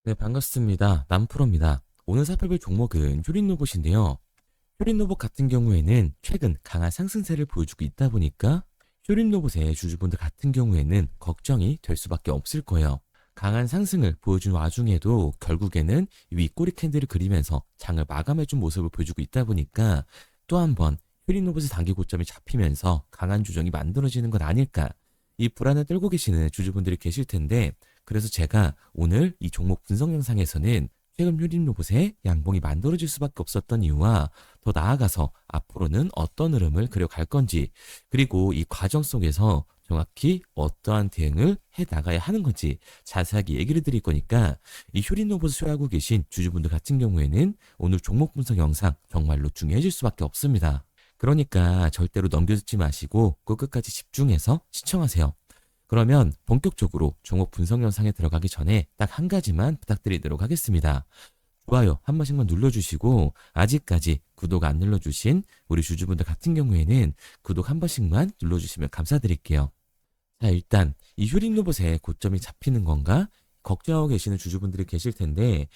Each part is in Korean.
네, 반갑습니다. 남프로입니다. 오늘 살펴볼 종목은 효린 로봇인데요. 효린 로봇 같은 경우에는 최근 강한 상승세를 보여주고 있다 보니까 효린 로봇의 주주분들 같은 경우에는 걱정이 될 수밖에 없을 거예요. 강한 상승을 보여준 와중에도 결국에는 윗꼬리 캔들을 그리면서 장을 마감해준 모습을 보여주고 있다 보니까 또 한 번 효린 로봇의 단기 고점이 잡히면서 강한 조정이 만들어지는 건 아닐까, 이 불안을 떨고 계시는 주주분들이 계실 텐데, 그래서 제가 오늘 이 종목 분석 영상에서는 최근 효린 로봇의 양봉이 만들어질 수밖에 없었던 이유와 더 나아가서 앞으로는 어떤 흐름을 그려갈 건지, 그리고 이 과정 속에서 정확히 어떠한 대응을 해 나가야 하는 건지 자세하게 얘기를 드릴 거니까, 이 효린 로봇을 소유하고 계신 주주분들 같은 경우에는 오늘 종목 분석 영상 정말로 중요해질 수밖에 없습니다. 그러니까 절대로 넘겨듣지 마시고 꼭 끝까지 집중해서 시청하세요. 그러면 본격적으로 종목 분석 영상에 들어가기 전에 딱 한 가지만 부탁드리도록 하겠습니다. 좋아요 한 번씩만 눌러주시고, 아직까지 구독 안 눌러주신 우리 주주분들 같은 경우에는 구독 한 번씩만 눌러주시면 감사드릴게요. 자, 일단 이 효린 로봇의 고점이 잡히는 건가 걱정하고 계시는 주주분들이 계실 텐데,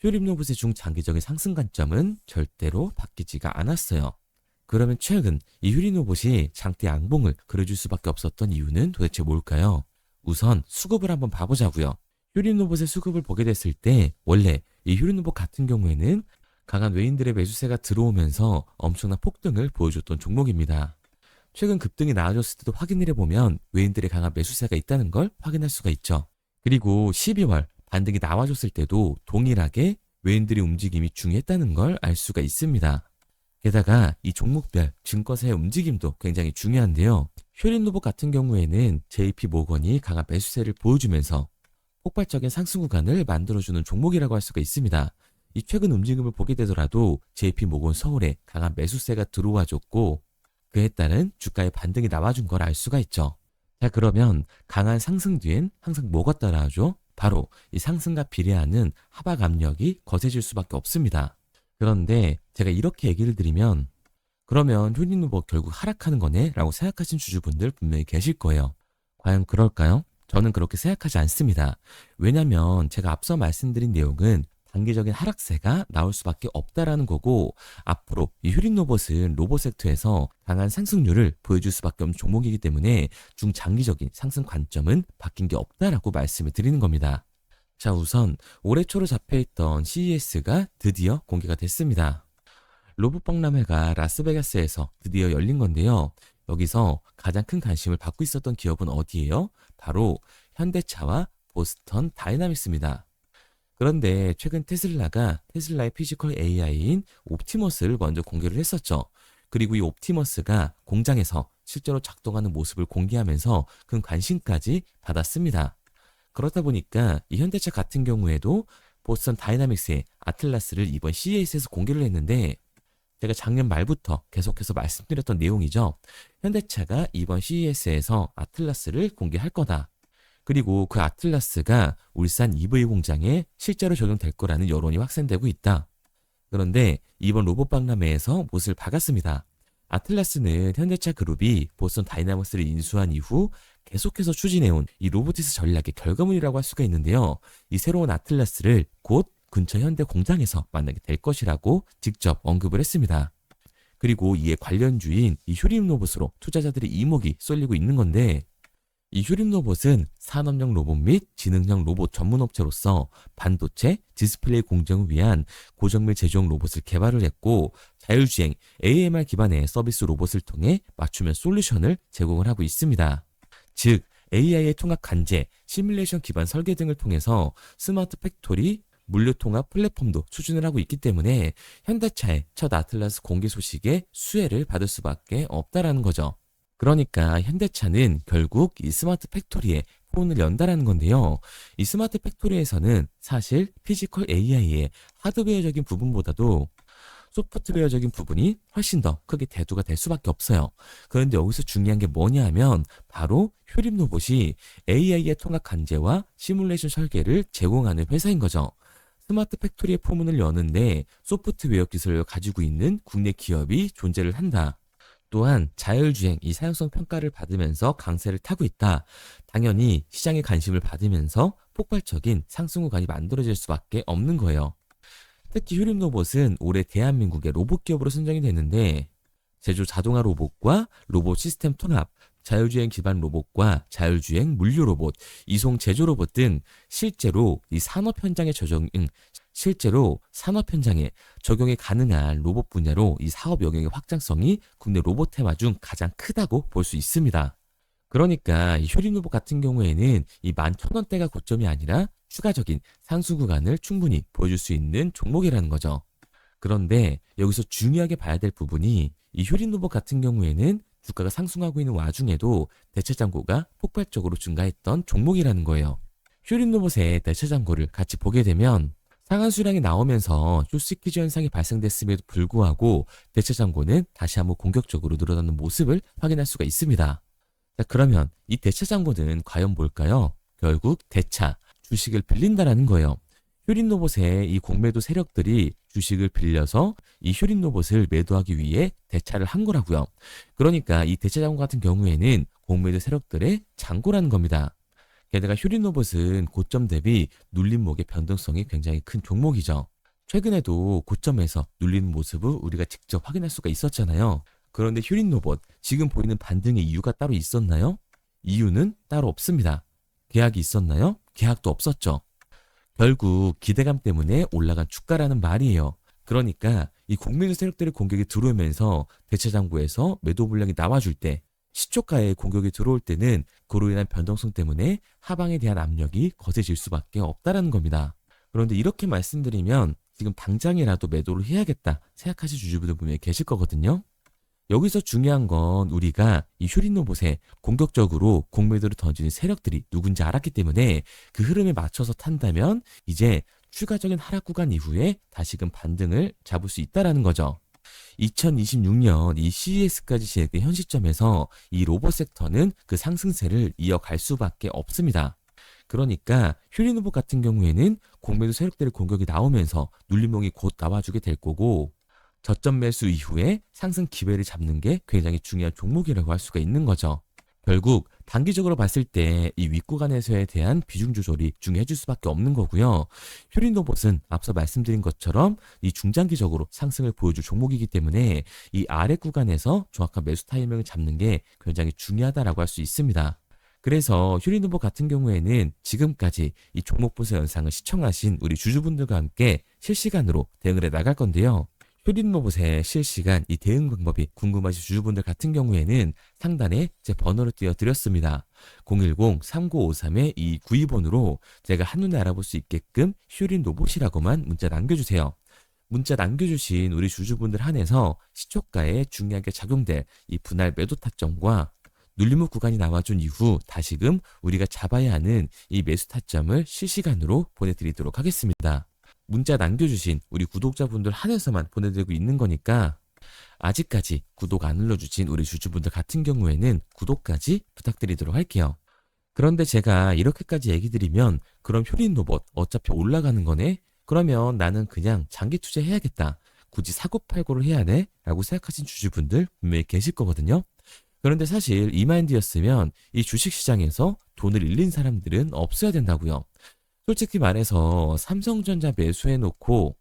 효린 로봇의 중장기적인 상승 관점은 절대로 바뀌지가 않았어요. 그러면 최근 이 효린 로봇이 장대 양봉을 그려줄 수밖에 없었던 이유는 도대체 뭘까요? 우선 수급을 한번 봐보자고요. 효린 로봇의 수급을 보게 됐을 때 원래 이 효린 로봇 같은 경우에는 강한 외인들의 매수세가 들어오면서 엄청난 폭등을 보여줬던 종목입니다. 최근 급등이 나아졌을 때도 확인을 해보면 외인들의 강한 매수세가 있다는 걸 확인할 수가 있죠. 그리고 12월 반등이 나와줬을 때도 동일하게 외인들의 움직임이 중요했다는 걸 알 수가 있습니다. 게다가 이 종목별 증권사의 움직임도 굉장히 중요한데요. 효린 로봇 같은 경우에는 JP 모건이 강한 매수세를 보여주면서 폭발적인 상승 구간을 만들어주는 종목이라고 할 수가 있습니다. 이 최근 움직임을 보게 되더라도 JP 모건 서울에 강한 매수세가 들어와줬고, 그에 따른 주가의 반등이 나와준 걸 알 수가 있죠. 자, 그러면 강한 상승 뒤엔 항상 뭐가 따라하죠? 바로 이 상승과 비례하는 하락 압력이 거세질 수밖에 없습니다. 그런데 제가 이렇게 얘기를 드리면, 그러면 효린 로봇 결국 하락하는 거네 라고 생각하신 주주분들 분명히 계실 거예요. 과연 그럴까요? 저는 그렇게 생각하지 않습니다. 왜냐면 제가 앞서 말씀드린 내용은 단기적인 하락세가 나올 수밖에 없다라는 거고, 앞으로 이 효린 로봇은 로봇 섹터에서 강한 상승률을 보여줄 수밖에 없는 종목이기 때문에 중장기적인 상승 관점은 바뀐 게 없다라고 말씀을 드리는 겁니다. 자, 우선 올해 초로 잡혀있던 CES가 드디어 공개가 됐습니다. 로봇 박람회가 라스베가스에서 드디어 열린 건데요. 여기서 가장 큰 관심을 받고 있었던 기업은 어디예요? 바로 현대차와 보스턴 다이나믹스입니다. 그런데 최근 테슬라의 피지컬 AI인 옵티머스를 먼저 공개를 했었죠. 그리고 이 옵티머스가 공장에서 실제로 작동하는 모습을 공개하면서 큰 관심까지 받았습니다. 그렇다 보니까 이 현대차 같은 경우에도 보스턴 다이나믹스의 아틀라스를 이번 CES에서 공개를 했는데, 제가 작년 말부터 계속해서 말씀드렸던 내용이죠. 현대차가 이번 CES에서 아틀라스를 공개할 거다. 그리고 그 아틀라스가 울산 EV 공장에 실제로 적용될 거라는 여론이 확산되고 있다. 그런데 이번 로봇 박람회에서 못을 박았습니다. 아틀라스는 현대차 그룹이 보스턴 다이나믹스를 인수한 이후 계속해서 추진해온 이 로보티스 전략의 결과물이라고 할 수가 있는데요. 이 새로운 아틀라스를 곧 근처 현대 공장에서 만나게 될 것이라고 직접 언급을 했습니다. 그리고 이에 관련주인 이 효림 로봇으로 투자자들의 이목이 쏠리고 있는 건데, 이 효림 로봇은 산업용 로봇 및 지능형 로봇 전문 업체로서 반도체, 디스플레이 공정을 위한 고정밀 제조용 로봇을 개발을 했고, 자율주행 AMR 기반의 서비스 로봇을 통해 맞춤형 솔루션을 제공을 하고 있습니다. 즉 AI의 통합 관제, 시뮬레이션 기반 설계 등을 통해서 스마트 팩토리, 물류 통합 플랫폼도 추진을 하고 있기 때문에 현대차의 첫 아틀라스 공개 소식에 수혜를 받을 수밖에 없다라는 거죠. 그러니까 현대차는 결국 이 스마트 팩토리에 포문을 연다라는 건데요. 이 스마트 팩토리에서는 사실 피지컬 AI의 하드웨어적인 부분보다도 소프트웨어적인 부분이 훨씬 더 크게 대두가 될 수밖에 없어요. 그런데 여기서 중요한 게 뭐냐 하면 바로 효림 로봇이 AI의 통합 관제와 시뮬레이션 설계를 제공하는 회사인 거죠. 스마트 팩토리의 포문을 여는데 소프트웨어 기술을 가지고 있는 국내 기업이 존재를 한다. 또한 자율주행 이 사용성 평가를 받으면서 강세를 타고 있다. 당연히 시장의 관심을 받으면서 폭발적인 상승 구간이 만들어질 수밖에 없는 거예요. 특히 휴림로봇은 올해 대한민국의 로봇 기업으로 선정이 됐는데 제조 자동화 로봇과 로봇 시스템 통합, 자율주행 기반 로봇과 자율주행 물류 로봇, 이송 제조 로봇 등 실제로 산업 현장에 적용이 가능한 로봇 분야로 이 사업 영역의 확장성이 국내 로봇 테마 중 가장 크다고 볼 수 있습니다. 그러니까 이 휴림 로봇 같은 경우에는 이 11,000원대가 고점이 아니라 추가적인 상승 구간을 충분히 보여줄 수 있는 종목이라는 거죠. 그런데 여기서 중요하게 봐야 될 부분이 이 휴림 로봇 같은 경우에는 주가가 상승하고 있는 와중에도 대체 잔고가 폭발적으로 증가했던 종목이라는 거예요. 휴림 로봇의 대체 잔고를 같이 보게 되면 상한 수량이 나오면서 쇼스퀴즈 현상이 발생됐음에도 불구하고 대체 잔고는 다시 한번 공격적으로 늘어나는 모습을 확인할 수가 있습니다. 자, 그러면 이 대체 잔고는 과연 뭘까요? 결국 대차, 주식을 빌린다라는 거예요. 휴림 로봇의 이 공매도 세력들이 주식을 빌려서 이 휴림 로봇을 매도하기 위해 대차를 한 거라고요. 그러니까 이 대차 잔고 같은 경우에는 공매도 세력들의 잔고라는 겁니다. 게다가 휴림 로봇은 고점 대비 눌림목의 변동성이 굉장히 큰 종목이죠. 최근에도 고점에서 눌리는 모습을 우리가 직접 확인할 수가 있었잖아요. 그런데 휴림 로봇, 지금 보이는 반등의 이유가 따로 있었나요? 이유는 따로 없습니다. 계약이 있었나요? 계약도 없었죠. 결국 기대감 때문에 올라간 주가라는 말이에요. 그러니까 이 공매도 세력들의 공격이 들어오면서 대체 잔고에서 매도 물량이 나와줄 때, 시초가에 공격이 들어올 때는 그로 인한 변동성 때문에 하방에 대한 압력이 거세질 수밖에 없다라는 겁니다. 그런데 이렇게 말씀드리면 지금 당장이라도 매도를 해야겠다 생각하실 주주분들 분명히 계실 거거든요. 여기서 중요한 건 우리가 이 휴림 로봇에 공격적으로 공매도를 던지는 세력들이 누군지 알았기 때문에 그 흐름에 맞춰서 탄다면 이제 추가적인 하락 구간 이후에 다시금 반등을 잡을 수 있다라는 거죠. 2026년 이 CES까지 진행된 현 시점에서 이 로봇 섹터는 그 상승세를 이어갈 수밖에 없습니다. 그러니까 휴림 로봇 같은 경우에는 공매도 세력들의 공격이 나오면서 눌림목이 곧 나와주게 될 거고, 저점 매수 이후에 상승 기회를 잡는 게 굉장히 중요한 종목이라고 할 수가 있는 거죠. 결국 단기적으로 봤을 때 이 윗구간에서에 대한 비중 조절이 중요해질 수밖에 없는 거고요. 휴림 로봇은 앞서 말씀드린 것처럼 이 중장기적으로 상승을 보여줄 종목이기 때문에 이 아래 구간에서 정확한 매수 타이밍을 잡는 게 굉장히 중요하다라고 할 수 있습니다. 그래서 휴림 로봇 같은 경우에는 지금까지 이 종목 분석 영상을 시청하신 우리 주주분들과 함께 실시간으로 대응을 해 나갈 건데요. 휴림 로봇의 실시간 이 대응 방법이 궁금하신 주주분들 같은 경우에는 상단에 제 번호를 띄워드렸습니다. 010-3953-2292번으로 제가 한눈에 알아볼 수 있게끔 휴림 로봇이라고만 문자 남겨주세요. 문자 남겨주신 우리 주주분들 한해서 시초가에 중요하게 작용될 이 분할 매도 타점과 눌림목 구간이 나와준 이후 다시금 우리가 잡아야 하는 이 매수 타점을 실시간으로 보내드리도록 하겠습니다. 문자 남겨주신 우리 구독자분들 한해서만 보내드리고 있는 거니까 아직까지 구독 안 눌러주신 우리 주주분들 같은 경우에는 구독까지 부탁드리도록 할게요. 그런데 제가 이렇게까지 얘기 드리면 그럼 휴림 로봇 어차피 올라가는 거네? 그러면 나는 그냥 장기 투자해야겠다. 굳이 사고팔고를 해야 돼? 라고 생각하신 주주분들 분명히 계실 거거든요. 그런데 사실 이 마인드였으면 이 주식시장에서 돈을 잃는 사람들은 없어야 된다고요. 솔직히 말해서 삼성전자 매수해놓고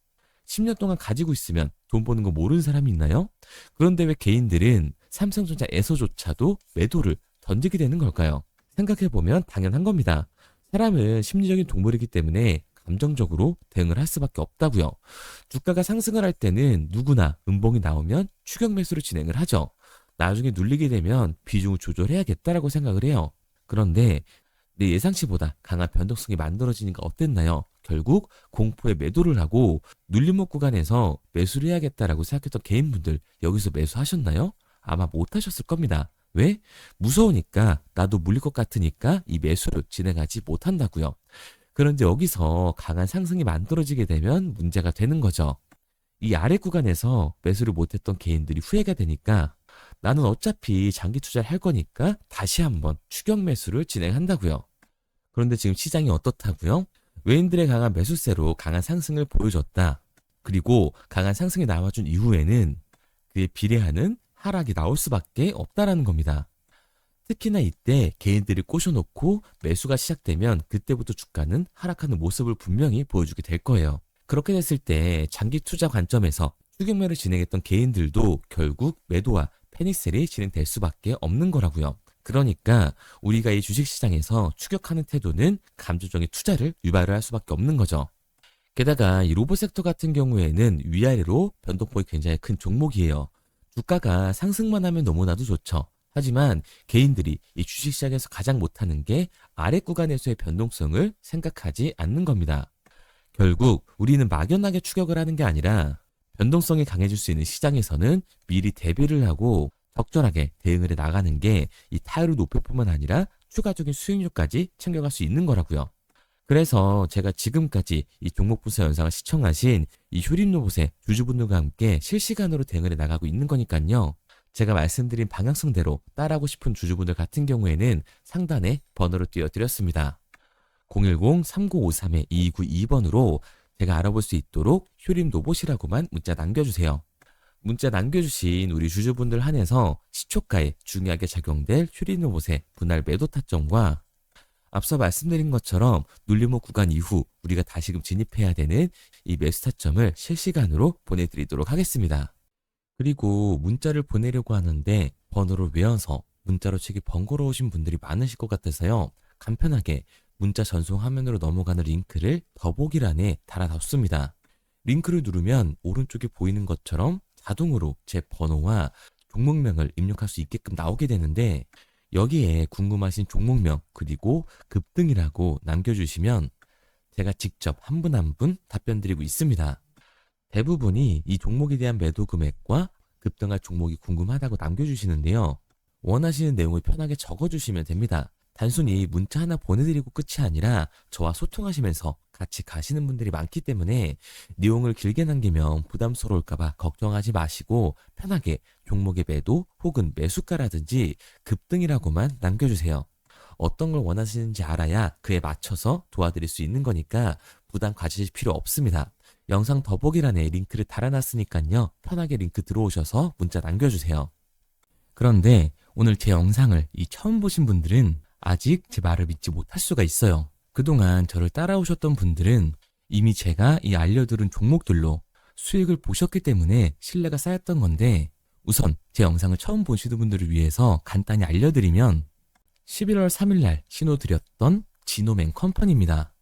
10년 동안 가지고 있으면 돈 버는 거 모르는 사람이 있나요? 그런데 왜 개인들은 삼성전자에서조차도 매도를 던지게 되는 걸까요? 생각해보면 당연한 겁니다. 사람은 심리적인 동물이기 때문에 감정적으로 대응을 할 수밖에 없다고요. 주가가 상승을 할 때는 누구나 음봉이 나오면 추격 매수를 진행을 하죠. 나중에 눌리게 되면 비중을 조절해야겠다라고 생각을 해요. 그런데 내 예상치보다 강한 변동성이 만들어지니까 어땠나요? 결국 공포에 매도를 하고 눌림목 구간에서 매수를 해야겠다라고 생각했던 개인분들 여기서 매수하셨나요? 아마 못하셨을 겁니다. 왜? 무서우니까, 나도 물릴 것 같으니까 이 매수를 진행하지 못한다고요. 그런데 여기서 강한 상승이 만들어지게 되면 문제가 되는 거죠. 이 아래 구간에서 매수를 못했던 개인들이 후회가 되니까 나는 어차피 장기 투자를 할 거니까 다시 한번 추격 매수를 진행한다고요. 그런데 지금 시장이 어떻다고요? 외인들의 강한 매수세로 강한 상승을 보여줬다. 그리고 강한 상승이 나와준 이후에는 그에 비례하는 하락이 나올 수밖에 없다라는 겁니다. 특히나 이때 개인들이 꼬셔놓고 매수가 시작되면 그때부터 주가는 하락하는 모습을 분명히 보여주게 될 거예요. 그렇게 됐을 때 장기 투자 관점에서 추격매를 진행했던 개인들도 결국 매도와 패닉셀이 진행될 수밖에 없는 거라고요. 그러니까 우리가 이 주식시장에서 추격하는 태도는 감정적인 투자를 유발을 할 수밖에 없는 거죠. 게다가 이 로봇 섹터 같은 경우에는 위아래로 변동폭이 굉장히 큰 종목이에요. 주가가 상승만 하면 너무나도 좋죠. 하지만 개인들이 이 주식시장에서 가장 못하는 게 아래 구간에서의 변동성을 생각하지 않는 겁니다. 결국 우리는 막연하게 추격을 하는 게 아니라 변동성이 강해질 수 있는 시장에서는 미리 대비를 하고 적절하게 대응을 해 나가는 게 이 타율을 높일 뿐만 아니라 추가적인 수익률까지 챙겨갈 수 있는 거라고요. 그래서 제가 지금까지 이 종목 분석 영상을 시청하신 이 휴림로봇의 주주분들과 함께 실시간으로 대응을 해 나가고 있는 거니까요. 제가 말씀드린 방향성대로 따라하고 싶은 주주분들 같은 경우에는 상단에 번호를 띄워드렸습니다. 010-3953-2292번으로 제가 알아볼 수 있도록 휴림로봇이라고만 문자 남겨주세요. 문자 남겨주신 우리 주주분들 한해서 시초가에 중요하게 작용될 휴림로봇의 분할 매도 타점과 앞서 말씀드린 것처럼 눌림목 구간 이후 우리가 다시금 진입해야 되는 이 매수 타점을 실시간으로 보내드리도록 하겠습니다. 그리고 문자를 보내려고 하는데 번호를 외워서 문자로 치기 번거로우신 분들이 많으실 것 같아서요. 간편하게 문자 전송 화면으로 넘어가는 링크를 더보기란에 달아뒀습니다. 링크를 누르면 오른쪽에 보이는 것처럼 자동으로 제 번호와 종목명을 입력할 수 있게끔 나오게 되는데 여기에 궁금하신 종목명 그리고 급등이라고 남겨주시면 제가 직접 한 분 한 분 답변 드리고 있습니다. 대부분이 이 종목에 대한 매도 금액과 급등할 종목이 궁금하다고 남겨주시는데요. 원하시는 내용을 편하게 적어주시면 됩니다. 단순히 문자 하나 보내드리고 끝이 아니라 저와 소통하시면서 같이 가시는 분들이 많기 때문에 내용을 길게 남기면 부담스러울까봐 걱정하지 마시고 편하게 종목의 매도 혹은 매수가라든지 급등이라고만 남겨주세요. 어떤 걸 원하시는지 알아야 그에 맞춰서 도와드릴 수 있는 거니까 부담 가지실 필요 없습니다. 영상 더보기란에 링크를 달아놨으니까요. 편하게 링크 들어오셔서 문자 남겨주세요. 그런데 오늘 제 영상을 처음 보신 분들은 아직 제 말을 믿지 못할 수가 있어요. 그동안 저를 따라오셨던 분들은 이미 제가 이 알려드린 종목들로 수익을 보셨기 때문에 신뢰가 쌓였던 건데 우선 제 영상을 처음 보시는 분들을 위해서 간단히 알려드리면 11월 3일날 신호드렸던 지노맨 컴퍼니입니다.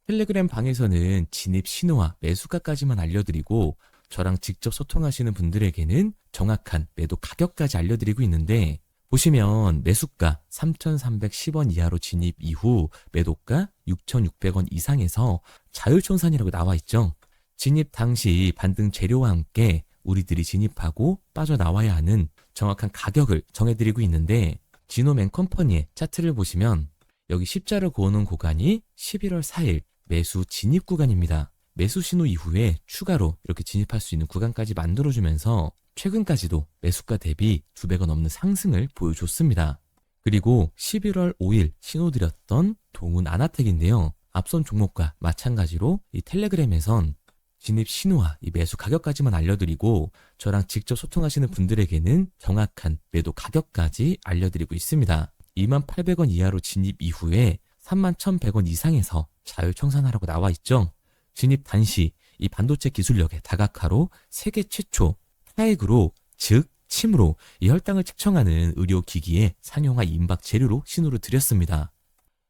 텔레그램 방에서는 진입 신호와 매수가까지만 알려드리고 저랑 직접 소통하시는 분들에게는 정확한 매도 가격까지 알려드리고 있는데 보시면 매수가 3,310원 이하로 진입 이후 매도가 6,600원 이상에서 자율청산이라고 나와 있죠. 진입 당시 반등 재료와 함께 우리들이 진입하고 빠져나와야 하는 정확한 가격을 정해드리고 있는데 지노맨 컴퍼니의 차트를 보시면 여기 십자를 그어놓은 구간이 11월 4일 매수 진입 구간입니다. 매수 신호 이후에 추가로 이렇게 진입할 수 있는 구간까지 만들어주면서 최근까지도 매수가 대비 2배가 넘는 상승을 보여줬습니다. 그리고 11월 5일 신호드렸던 동훈 아나텍인데요. 앞선 종목과 마찬가지로 이 텔레그램에선 진입 신호와 이 매수 가격까지만 알려드리고 저랑 직접 소통하시는 분들에게는 정확한 매도 가격까지 알려드리고 있습니다. 28,000원 이하로 진입 이후에 31,100원 이상에서 자율청산하라고 나와 있죠. 진입 단시 이 반도체 기술력의 다각화로 세계 최초 타액으로 즉 침으로 이 혈당을 측정하는 의료기기의 상용화 임박 재료로 신호를 드렸습니다.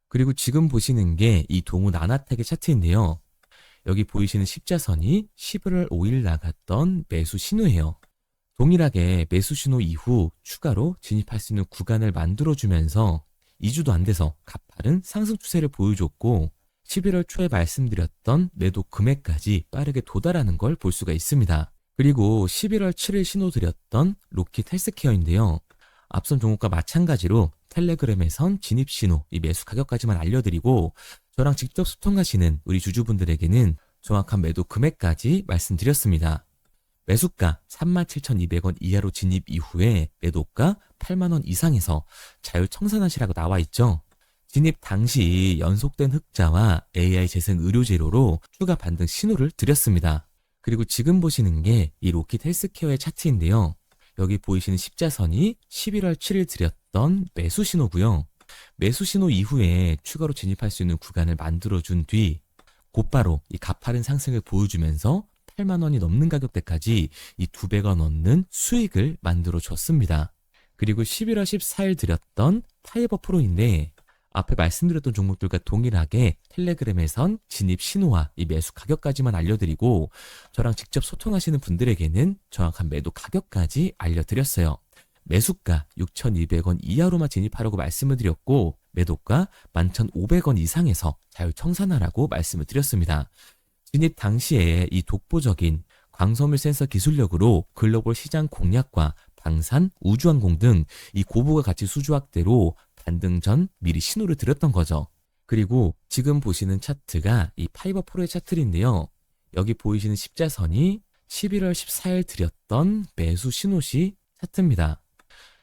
그리고 지금 보시는 게 이 동훈 아나텍의 차트인데요. 여기 보이시는 십자선이 11월 5일 나갔던 매수 신호예요. 동일하게 매수 신호 이후 추가로 진입할 수 있는 구간을 만들어주면서 2주도 안 돼서 가파른 상승 추세를 보여줬고 11월 초에 말씀드렸던 매도 금액까지 빠르게 도달하는 걸 볼 수가 있습니다. 그리고 11월 7일 신호드렸던 로킷 헬스케어인데요. 앞선 종목과 마찬가지로 텔레그램에선 진입 신호, 이 매수 가격까지만 알려드리고 저랑 직접 소통하시는 우리 주주분들에게는 정확한 매도 금액까지 말씀드렸습니다. 매수가 37,200원 이하로 진입 이후에 매도가 8만원 이상에서 자율청산하시라고 나와 있죠. 진입 당시 연속된 흑자와 AI 재생 의료 재료로 추가 반등 신호를 드렸습니다. 그리고 지금 보시는 게 이 로킷 헬스케어의 차트인데요. 여기 보이시는 십자선이 11월 7일 드렸던 드렸던 매수 신호고요. 매수 신호 이후에 추가로 진입할 수 있는 구간을 만들어준 뒤 곧바로 이 가파른 상승을 보여주면서 8만 원이 넘는 가격대까지 이 2배가 넘는 수익을 만들어 줬습니다. 그리고 11월 14일 드렸던 파이버 프로인데 앞에 말씀드렸던 종목들과 동일하게 텔레그램에선 진입 신호와 이 매수 가격까지만 알려드리고 저랑 직접 소통하시는 분들에게는 정확한 매도 가격까지 알려드렸어요. 매수가 6,200원 이하로만 진입하라고 말씀을 드렸고 매도가 11,500원 이상에서 자유청산하라고 말씀을 드렸습니다. 진입 당시에 이 독보적인 광섬유 센서 기술력으로 글로벌 시장 공략과 방산, 우주항공 등 이 고부가 가치 수주 확대로 반등 전 미리 신호를 드렸던 거죠. 그리고 지금 보시는 차트가 이 파이버 프로의 차트인데요. 여기 보이시는 십자선이 11월 14일 드렸던 매수 신호시 차트입니다.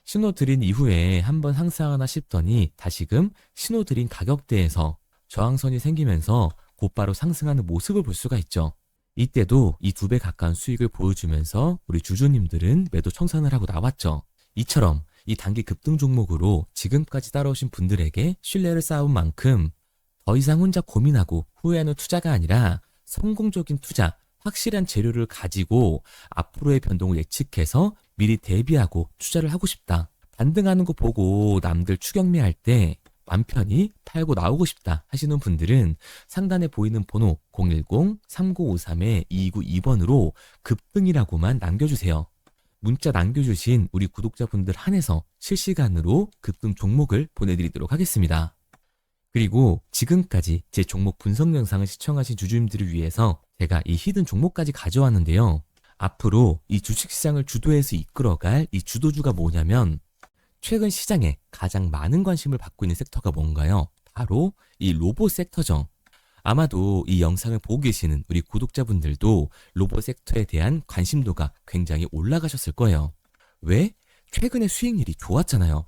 신호 드린 이후에 한번 상승하나 싶더니 다시금 신호 드린 가격대에서 저항선이 생기면서 곧바로 상승하는 모습을 볼 수가 있죠. 이때도 이 2배 가까운 수익을 보여주면서 우리 주주님들은 매도 청산을 하고 나왔죠. 이처럼 이 단기 급등 종목으로 지금까지 따라오신 분들에게 신뢰를 쌓은 만큼 더 이상 혼자 고민하고 후회하는 투자가 아니라 성공적인 투자, 확실한 재료를 가지고 앞으로의 변동을 예측해서 미리 대비하고 투자를 하고 싶다. 반등하는 거 보고 남들 추격매할 때 맘 편히 팔고 나오고 싶다 하시는 분들은 상단에 보이는 번호 010-3953-2292번으로 급등이라고만 남겨주세요. 문자 남겨주신 우리 구독자분들 한해서 실시간으로 급등 종목을 보내드리도록 하겠습니다. 그리고 지금까지 제 종목 분석 영상을 시청하신 주주님들을 위해서 제가 이 히든 종목까지 가져왔는데요. 앞으로 이 주식시장을 주도해서 이끌어갈 이 주도주가 뭐냐면 최근 시장에 가장 많은 관심을 받고 있는 섹터가 뭔가요? 바로 이 로봇 섹터죠. 아마도 이 영상을 보고 계시는 우리 구독자분들도 로봇 섹터에 대한 관심도가 굉장히 올라가셨을 거예요. 왜? 최근에 수익률이 좋았잖아요.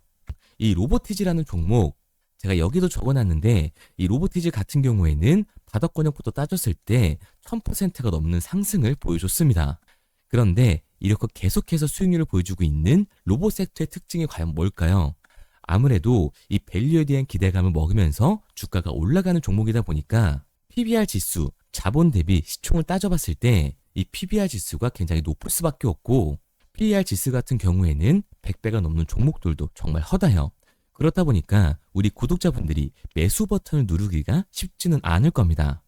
이 로보티즈라는 종목 제가 여기도 적어놨는데 이 로보티즈 같은 경우에는 바닥권역부터 따졌을 때 1000%가 넘는 상승을 보여줬습니다. 그런데 이렇게 계속해서 수익률을 보여주고 있는 로봇 섹터의 특징이 과연 뭘까요? 아무래도 이 밸류에 대한 기대감을 먹으면서 주가가 올라가는 종목이다 보니까 PBR 지수, 자본 대비 시총을 따져봤을 때 이 PBR 지수가 굉장히 높을 수밖에 없고 PER 지수 같은 경우에는 100배가 넘는 종목들도 정말 허다해요. 그렇다 보니까 우리 구독자분들이 매수 버튼을 누르기가 쉽지는 않을 겁니다.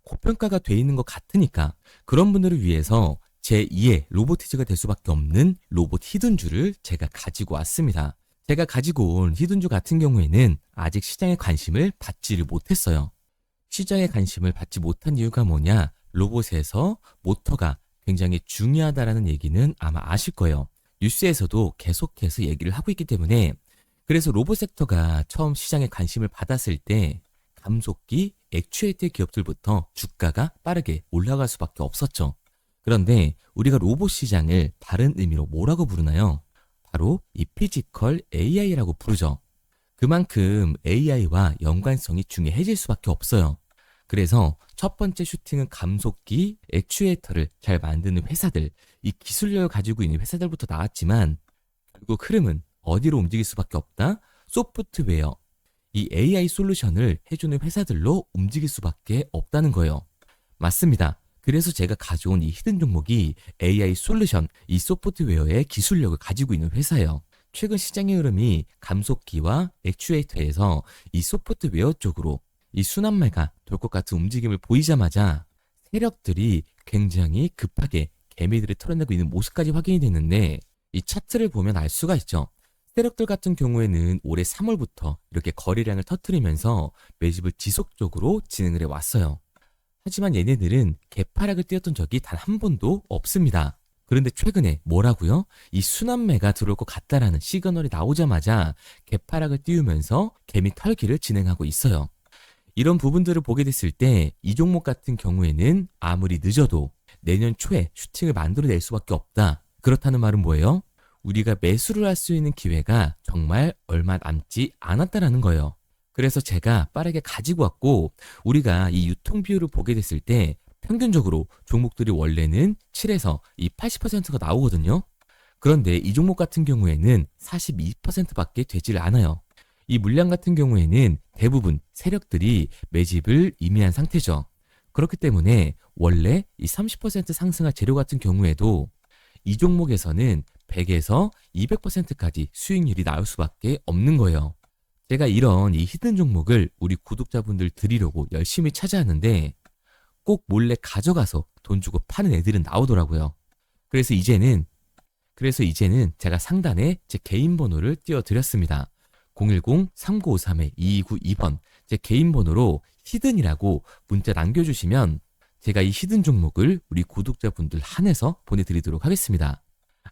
고평가가 돼 있는 것 같으니까 그런 분들을 위해서 제2의 로보티즈가 될 수밖에 없는 로봇 히든주를 제가 가지고 왔습니다. 제가 가지고 온 히든주 같은 경우에는 아직 시장에 관심을 받지를 못했어요. 시장에 관심을 받지 못한 이유가 뭐냐? 로봇에서 모터가 굉장히 중요하다라는 얘기는 아마 아실 거예요. 뉴스에서도 계속해서 얘기를 하고 있기 때문에 그래서 로봇 섹터가 처음 시장에 관심을 받았을 때 감속기, 액추에이터 기업들부터 주가가 빠르게 올라갈 수밖에 없었죠. 그런데 우리가 로봇 시장을 다른 의미로 뭐라고 부르나요? 바로 이 피지컬 AI라고 부르죠. 그만큼 AI와 연관성이 중요해질 수밖에 없어요. 그래서 첫 번째 슈팅은 감속기, 액추에이터를 잘 만드는 회사들, 이 기술력을 가지고 있는 회사들부터 나왔지만 결국 흐름은 어디로 움직일 수밖에 없다? 소프트웨어, 이 AI 솔루션을 해주는 회사들로 움직일 수밖에 없다는 거예요. 맞습니다. 그래서 제가 가져온 이 히든 종목이 AI 솔루션, 이 소프트웨어의 기술력을 가지고 있는 회사예요. 최근 시장의 흐름이 감속기와 액추에이터에서 이 소프트웨어 쪽으로 이 순환매가 돌 것 같은 움직임을 보이자마자 세력들이 굉장히 급하게 개미들을 털어내고 있는 모습까지 확인이 됐는데 이 차트를 보면 알 수가 있죠. 세력들 같은 경우에는 올해 3월부터 이렇게 거래량을 터뜨리면서 매집을 지속적으로 진행을 해왔어요. 하지만 얘네들은 개파락을 띄웠던 적이 단 한 번도 없습니다. 그런데 최근에 뭐라고요? 이 순환매가 들어올 것 같다라는 시그널이 나오자마자 개파락을 띄우면서 개미 털기를 진행하고 있어요. 이런 부분들을 보게 됐을 때 이 종목 같은 경우에는 아무리 늦어도 내년 초에 슈팅을 만들어낼 수밖에 없다. 그렇다는 말은 뭐예요? 우리가 매수를 할 수 있는 기회가 정말 얼마 남지 않았다라는 거예요. 그래서 제가 빠르게 가지고 왔고 우리가 이 유통 비율을 보게 됐을 때 평균적으로 종목들이 원래는 7에서 이 80%가 나오거든요. 그런데 이 종목 같은 경우에는 42%밖에 되질 않아요. 이 물량 같은 경우에는 대부분 세력들이 매집을 이미한 상태죠. 그렇기 때문에 원래 이 30% 상승할 재료 같은 경우에도 이 종목에서는 100에서 200%까지 수익률이 나올 수밖에 없는 거예요. 제가 이런 이 히든 종목을 우리 구독자분들 드리려고 열심히 찾아왔는데 꼭 몰래 가져가서 돈 주고 파는 애들은 나오더라고요. 그래서 이제는 제가 상단에 제 개인 번호를 띄워드렸습니다. 010-3953-2292번 제 개인 번호로 히든이라고 문자 남겨주시면 제가 이 히든 종목을 우리 구독자분들 한해서 보내드리도록 하겠습니다.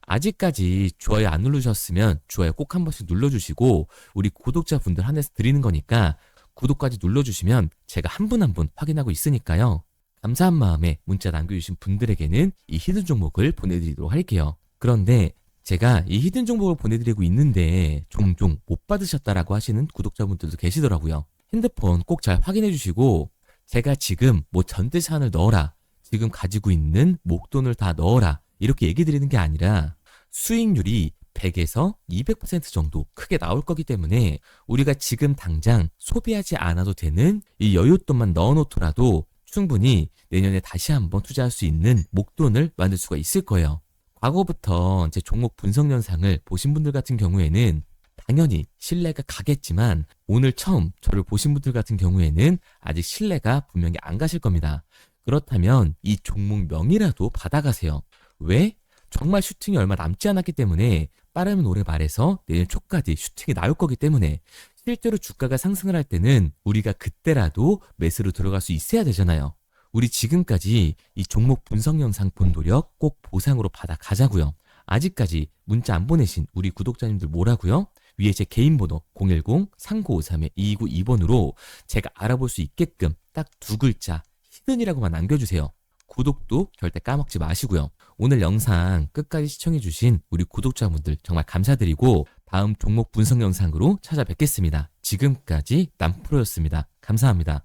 아직까지 좋아요 안 누르셨으면 좋아요 꼭 한 번씩 눌러주시고 우리 구독자분들 한해서 드리는 거니까 구독까지 눌러주시면 제가 한 분 한 분 확인하고 있으니까요. 감사한 마음에 문자 남겨주신 분들에게는 이 히든 종목을 보내드리도록 할게요. 그런데 제가 이 히든 정보를 보내드리고 있는데 종종 못 받으셨다라고 하시는 구독자분들도 계시더라고요. 핸드폰 꼭 잘 확인해 주시고 제가 지금 뭐 전대 사안을 넣어라, 지금 가지고 있는 목돈을 다 넣어라 이렇게 얘기 드리는 게 아니라 수익률이 100에서 200% 정도 크게 나올 거기 때문에 우리가 지금 당장 소비하지 않아도 되는 이 여윳돈만 넣어놓더라도 충분히 내년에 다시 한번 투자할 수 있는 목돈을 만들 수가 있을 거예요. 과거부터 제 종목 분석 영상을 보신 분들 같은 경우에는 당연히 신뢰가 가겠지만 오늘 처음 저를 보신 분들 같은 경우에는 아직 신뢰가 분명히 안 가실 겁니다. 그렇다면 이 종목 명이라도 받아가세요. 왜? 정말 슈팅이 얼마 남지 않았기 때문에 빠르면 올해 말에서 내년 초까지 슈팅이 나올 거기 때문에 실제로 주가가 상승을 할 때는 우리가 그때라도 매수로 들어갈 수 있어야 되잖아요. 우리 지금까지 이 종목 분석 영상 본 노력 꼭 보상으로 받아 가자고요. 아직까지 문자 안 보내신 우리 구독자님들 뭐라고요? 위에 제 개인 번호 010-3953-2292번으로 제가 알아볼 수 있게끔 딱 두 글자 히든이라고만 남겨주세요. 구독도 절대 까먹지 마시고요. 오늘 영상 끝까지 시청해주신 우리 구독자분들 정말 감사드리고 다음 종목 분석 영상으로 찾아뵙겠습니다. 지금까지 남프로였습니다. 감사합니다.